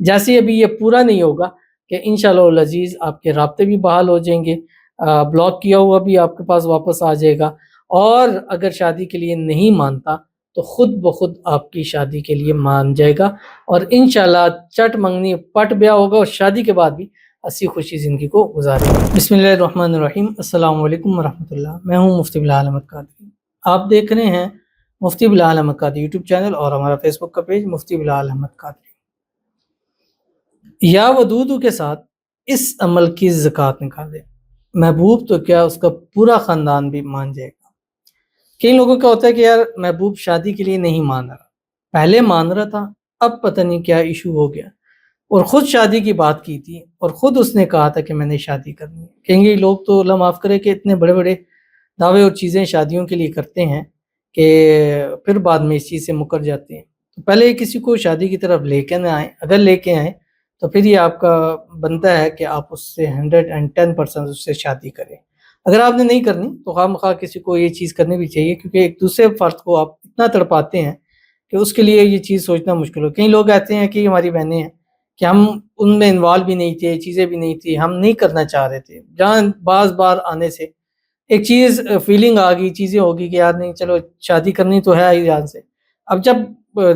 جیسے ابھی یہ پورا نہیں ہوگا کہ انشاءاللہ العزیز آپ کے رابطے بھی بحال ہو جائیں گے، بلاک کیا ہوا بھی آپ کے پاس واپس آ جائے گا، اور اگر شادی کے لیے نہیں مانتا تو خود بخود آپ کی شادی کے لیے مان جائے گا، اور انشاءاللہ چٹ منگنی پٹ بیاہ ہوگا، اور شادی کے بعد بھی ہنسی خوشی زندگی کو گزارے گا۔ بسم اللہ الرحمن الرحیم۔ السلام علیکم ورحمۃ اللہ۔ میں ہوں مفتی بلال احمد قادری۔ آپ دیکھ رہے ہیں مفتی بلال احمد قادری یوٹیوب چینل اور ہمارا فیس بک کا پیج مفتی بلال احمد قادری۔ یا ودودو کے ساتھ اس عمل کی زکوٰۃ نکالے، محبوب تو کیا اس کا پورا خاندان بھی مان جائے گا۔ کئی لوگوں کا ہوتا ہے کہ یار محبوب شادی کے لیے نہیں مان رہا، پہلے مان رہا تھا، اب پتہ نہیں کیا ایشو ہو گیا، اور خود شادی کی بات کی تھی اور خود اس نے کہا تھا کہ میں نے شادی کرنی ہے۔ کہیں گے لوگ تو اللہ معاف کرے کہ اتنے بڑے بڑے دعوے اور چیزیں شادیوں کے لیے کرتے ہیں کہ پھر بعد میں اس چیز سے مکر جاتے ہیں۔ تو پہلے کسی کو شادی کی طرف لے کے نہ آئیں، اگر لے کے آئیں تو پھر یہ آپ کا بنتا ہے کہ آپ اس سے 110% اس سے شادی کریں۔ اگر آپ نے نہیں کرنی تو خواہ مخواہ کسی کو یہ چیز کرنی بھی چاہیے، کیونکہ ایک دوسرے فرد کو آپ اتنا تڑپاتے ہیں کہ اس کے لیے یہ چیز سوچنا مشکل ہو۔ کئی لوگ کہتے ہیں کہ ہماری بہنیں ہیں کہ ہم ان میں انوالو بھی نہیں تھے، چیزیں بھی نہیں تھی، ہم نہیں کرنا چاہ رہے تھے، جہاں بعض بار آنے سے ایک چیز فیلنگ آ گئی، چیزیں ہوگی کہ یار نہیں چلو شادی کرنی تو ہے ہی جان سے۔ اب جب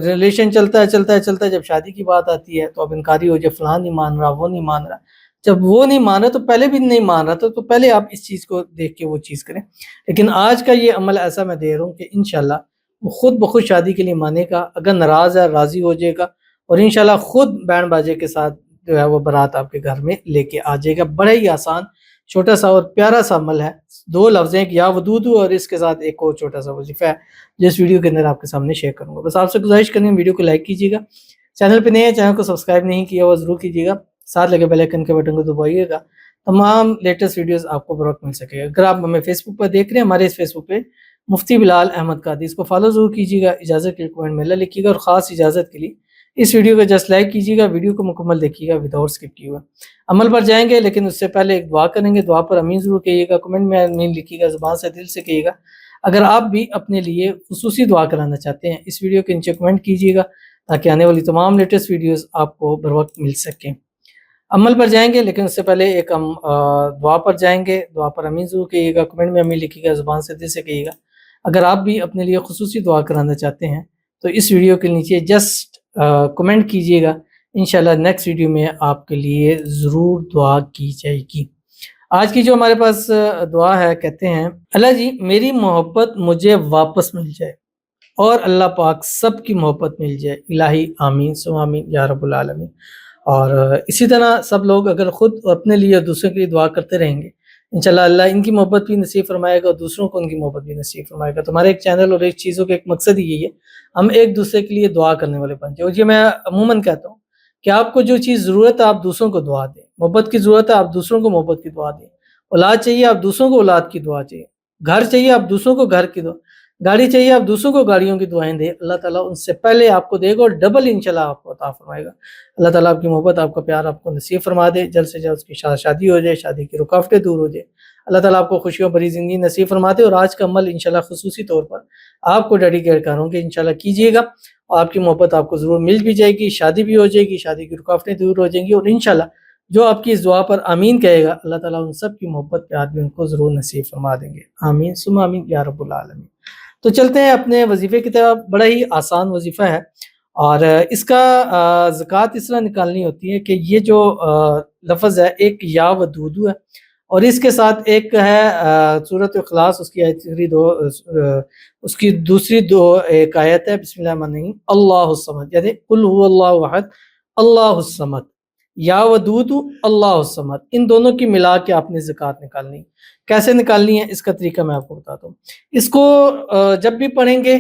ریلیشن چلتا ہے جب شادی کی بات آتی ہے تو اب انکاری ہو جائے، فلاں نہیں مان رہا، وہ نہیں مان رہا۔ جب وہ نہیں مان رہا تو پہلے بھی نہیں مان رہا تو پہلے آپ اس چیز کو دیکھ کے وہ چیز کریں۔ لیکن آج کا یہ عمل ایسا میں دے رہا ہوں کہ انشاءاللہ وہ خود بخود شادی کے لیے مانے گا، اگر ناراض ہے راضی ہو جائے گا، اور انشاءاللہ خود بینڈ باجے کے ساتھ جو ہے وہ بارات آپ کے گھر میں لے کے آ جائے گا۔ بڑا ہی آسان چھوٹا سا اور پیارا سا عمل ہے، 2 لفظ ہیں، یا ودودو اور اس کے ساتھ ایک اور چھوٹا سا وظیفہ ہے جس ویڈیو کے اندر آپ کے سامنے شیئر کروں گا۔ بس آپ سے گزارش کریں ویڈیو کو لائک کیجیے گا، چینل پہ نئے ہیں چینل کو سبسکرائب نہیں کیا وہ ضرور کیجیے گا، ساتھ لگے بیل آئیکن کے بٹن کو دبائیے گا، تمام لیٹسٹ ویڈیوز آپ کو بروقت مل سکے گا۔ اگر آپ ہمیں فیس بک پر دیکھ رہے ہیں، ہمارے اس فیس بک پہ مفتی بلال احمد قادری، اس کو فالو ضرور کیجیے گا، اجازت کے لیے کمنٹ میں اللہ لکھیے گا، اور خاص اجازت کے لیے اس ویڈیو کو جسٹ لائک کیجیے گا، ویڈیو کو مکمل دیکھیے گا وداؤٹ اسکپ کیے ہوئے۔ عمل پر جائیں گے لیکن اس سے پہلے ایک دعا کریں گے، دعا پر امین ضرور کہیے گا، کمنٹ میں امین لکھیے گا، زبان سے دل سے کہیے گا۔ اگر آپ بھی اپنے لیے خصوصی دعا کرانا چاہتے ہیں اس ویڈیو کے نیچے کمنٹ کیجیے گا تاکہ آنے والی تمام لیٹسٹ ویڈیوز آپ کو بروقت مل سکیں۔ عمل پر جائیں گے لیکن اس سے پہلے ایک ہم دعا پر جائیں گے، دعا پر امین ضرور کہیے گا، کمنٹ میں امین لکھیے گا، زبان سے دل سے کہیے گا۔ اگر آپ بھی اپنے لیے خصوصی دعا کرانا چاہتے ہیں تو اس ویڈیو کے نیچے جسٹ کمنٹ کیجیے گا، انشاءاللہ نیکسٹ ویڈیو میں آپ کے لیے ضرور دعا کی جائے گی۔ آج کی جو ہمارے پاس دعا ہے، کہتے ہیں اللہ جی میری محبت مجھے واپس مل جائے اور اللہ پاک سب کی محبت مل جائے، الہی آمین ثم آمین یا رب العالمین۔ اور اسی طرح سب لوگ اگر خود اپنے لیے اور دوسروں کے لیے دعا کرتے رہیں گے انشاءاللہ اللہ ان کی محبت بھی نصیب فرمائے گا اور دوسروں کو ان کی محبت بھی نصیب فرمائے گا۔ تو ہمارے ایک چینل اور ایک چیزوں کا ایک مقصد ہی یہی ہے، ہم ایک دوسرے کے لیے دعا کرنے والے بن جائیں۔ اور یہ میں عموماً کہتا ہوں کہ آپ کو جو چیز ضرورت ہے آپ دوسروں کو دعا دیں، محبت کی ضرورت ہے آپ دوسروں کو محبت کی دعا دیں، اولاد چاہیے آپ دوسروں کو اولاد کی دعا چاہیے، گھر چاہیے آپ دوسروں کو گھر کی دعا، گاڑی چاہیے آپ دوسروں کو گاڑیوں کی دعائیں دیں، اللہ تعالیٰ ان سے پہلے آپ کو دے گا اور ڈبل انشاءاللہ آپ کو عطا فرمائے گا۔ اللہ تعالیٰ آپ کی محبت آپ کا پیار آپ کو نصیب فرما دے، جلد سے جلد اس کی شادی ہو جائے، شادی کی رکاوٹیں دور ہو جائے، اللہ تعالیٰ آپ کو خوشیوں بھری زندگی نصیب فرما دے۔ اور آج کا عمل انشاءاللہ خصوصی طور پر آپ کو ڈیڈیکیٹ کروں کہ انشاءاللہ کیجیے گا اور آپ کی محبت آپ کو ضرور مل بھی جائے گی، شادی بھی ہو جائے گی، شادی کی رکاوٹیں دور ہو جائیں گی، اور انشاءاللہ جو آپ کی اس دعا پر آمین کہے گا اللہ تعالیٰ ان سب کی محبت پیار بھی ان کو ضرور نصیب فرما دیں گے، آمین ثم آمین یا رب العالمین۔ تو چلتے ہیں اپنے وظیفے کی طرف، بڑا ہی آسان وظیفہ ہے، اور اس کا زکوٰۃ اس طرح نکالنی ہوتی ہے کہ یہ جو لفظ ہے ایک یا ودودو ہے، اور اس کے ساتھ ایک ہے سورۃ اخلاص، اس کی اس کی دوسری ایک آیت ہے بسم اللہ الرحمن الرحیم اللہ الصمد، یعنی قل هو اللہ احد اللہ الصمد، یا ودود اللہ الصمد، ان دونوں کی ملا کے آپ نے زکوٰۃ نکالنی ہے۔ کیسے نکالنی ہے اس کا طریقہ میں آپ کو بتاتا ہوں۔ اس کو جب بھی پڑھیں گے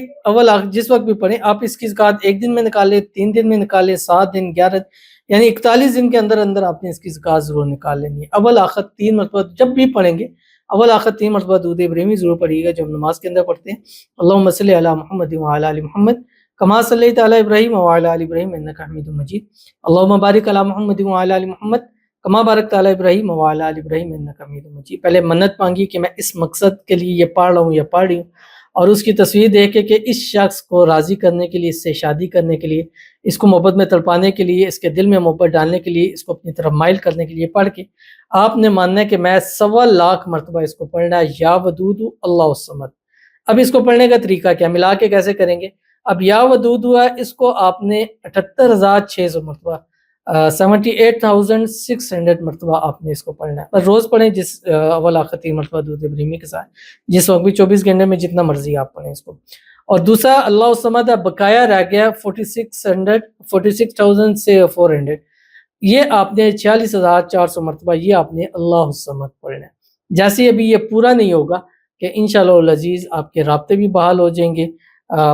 جس وقت بھی پڑھیں آپ اس کی زکوٰۃ 1 دن میں نکالیں، 3 دن میں نکالیں، 7 دن، 11 یعنی 41 دن کے اندر اندر آپ نے اس کی زکوٰۃ ضرور نکال لینی ہے۔ اول آخر 3 مرتبہ جب بھی پڑھیں گے اول آخر 3 مرتبہ درود ابراہیمی ضرور پڑھیے گا جو ہم نماز کے اندر پڑھتے ہیں، اللہم صلی علی محمد وعلی آل محمد کما صلیت علی ابراہیم وعلی آل ابراہیم انک حمید مجید، اللہم بارک علی محمد وعلی آل محمد کما بارکت علی ابراہیم وعلی آل ابراہیم انک حمید مجید۔ پہلے منت مانگی کہ میں اس مقصد کے لیے یہ پڑھ رہا ہوں یا پڑھ رہی ہوں، اور اس کی تصویر دیکھ کے کہ اس شخص کو راضی کرنے کے لیے، اس سے شادی کرنے کے لیے، اس کو محبت میں تڑپانے کے لیے، اس کے دل میں محبت ڈالنے کے لیے، اس کو اپنی طرف مائل کرنے کے لیے پڑھ کے آپ نے ماننا ہے کہ میں 1.25 مرتبہ اس کو پڑھنا ہے، یا ودود اللہ الصمد۔ اب اس کو پڑھنے کا طریقہ کیا، ملا کے کیسے کریں گے؟ اب یا ودود ہے، اس کو آپ نے 78,600 مرتبہ 78,600 مرتبہ آپ نے اس کو پڑھنا ہے، پر روز پڑھیں، جس اول آخر 3 مرتبہ درود ابراہیمی کے ساتھ، جس وقت بھی 24 گھنٹے میں جتنا مرضی آپ پڑھیں اس کو۔ اور دوسرا اللہ الصمد ہے، بقایا رہ گیا 46,400، یہ آپ نے 46,400 مرتبہ یہ آپ نے اللہ الصمد پڑھنا ہے۔ جیسے ابھی یہ پورا نہیں ہوگا کہ انشاءاللہ العزیز آپ کے رابطے بھی بحال ہو جائیں گے،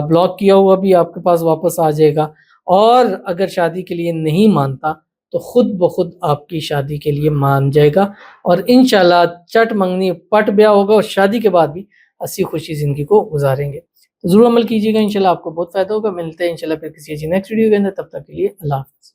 بلاک کیا ہوا بھی آپ کے پاس واپس آ جائے گا، اور اگر شادی کے لیے نہیں مانتا تو خود بخود آپ کی شادی کے لیے مان جائے گا، اور انشاءاللہ چٹ منگنی پٹ بیاہ ہوگا، اور شادی کے بعد بھی ہنسی خوشی زندگی کو گزاریں گے۔ ضرور عمل کیجیے گا، انشاءاللہ آپ کو بہت فائدہ ہوگا۔ ملتے ہیں انشاءاللہ پھر کسی نیکسٹ ویڈیو کے اندر، تب تک کے لیے اللہ حافظ۔